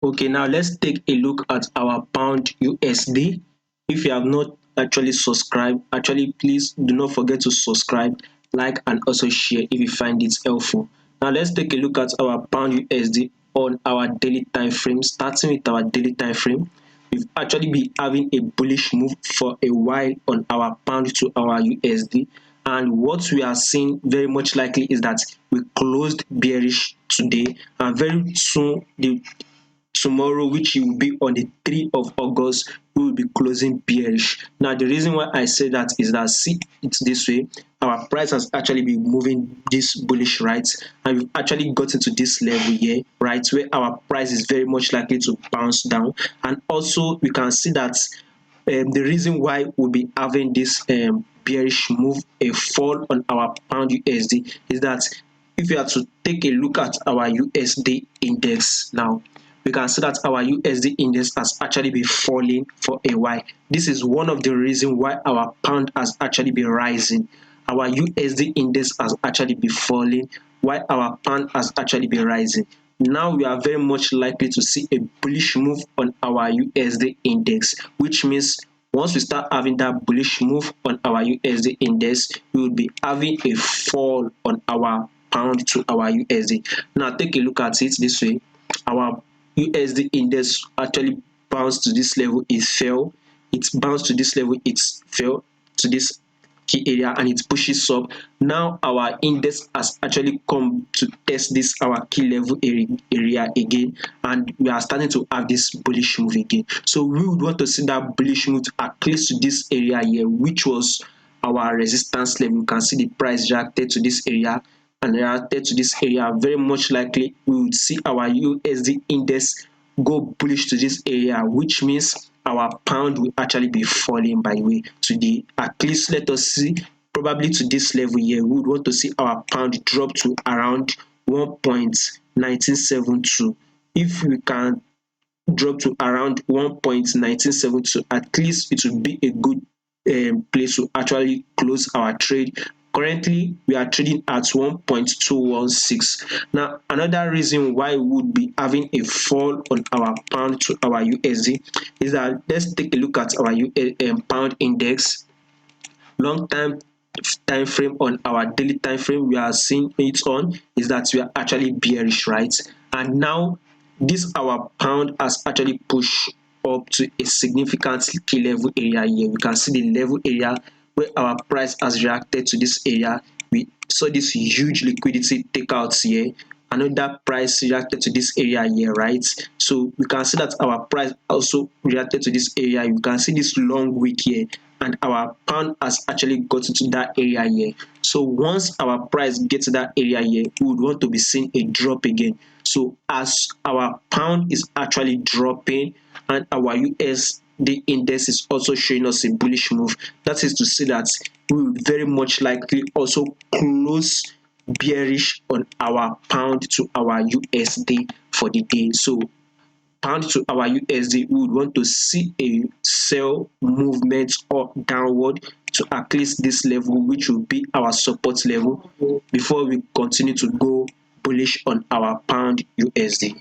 Okay, now let's take a look at our pound USD. If you have not actually subscribed, actually please do not forget to subscribe, like, and also share if you find it helpful. Now let's take a look at our pound USD on our daily time frame. Starting with our daily time frame, we've actually been having a bullish move for a while on our pound to our USD. And what we are seeing very much likely is that we closed bearish today, and very soon the tomorrow, which will be on the 3rd of August, we will be closing bearish. Now, the reason why I say that is that, see it this way, our price has actually been moving this bullish, right? And we've actually gotten to this level here, right, where our price is very much likely to bounce down. And also, we can see that the reason why we'll be having this bearish move, a fall on our pound USD, is that if you are to take a look at our USD index now, we can see that our USD index has actually been falling for a while. This is one of the reasons why our pound has actually been rising. Our USD index has actually been falling while our pound has actually been rising. Now we are very much likely to see a bullish move on our USD index, which means once we start having that bullish move on our USD index, we will be having a fall on our pound to our USD. Now take a look at it this way. Our USD index actually bounced to this level, it fell. It bounced to this level, it fell to this key area, and it pushes up. Now our index has actually come to test this our key level area again, and we are starting to have this bullish move again. So we would want to see that bullish move at least to this area here, which was our resistance level. You can see the price reacted to this area and reacted to this area. Very much likely we would see our USD index go bullish to this area, which means our pound will actually be falling by the way today. At least let us see, probably to this level here, we would want to see our pound drop to around 1.1972. If we can drop to around 1.1972, at least it will be a good place to actually close our trade. Currently, we are trading at 1.216. Now, another reason why we would be having a fall on our pound to our USD is that let's take a look at our pound index. Long time frame on our daily time frame, we are seeing it on is that we are actually bearish, right? And now this our pound has actually pushed up to a significant key level area here. We can see the level area where our price has reacted to this area. We saw this huge liquidity takeouts here. Another price reacted to this area here, right? So we can see that our price also reacted to this area. You can see this long wick here, and our pound has actually gotten to that area here. So once our price gets to that area here, we would want to be seeing a drop again. So as our pound is actually dropping and our USD index is also showing us a bullish move, that is to say that we will very much likely also close bearish on our pound to our USD for the day. So pound to our USD, we would want to see a sell movement or downward to at least this level, which will be our support level, before we continue to go bullish on our pound USD.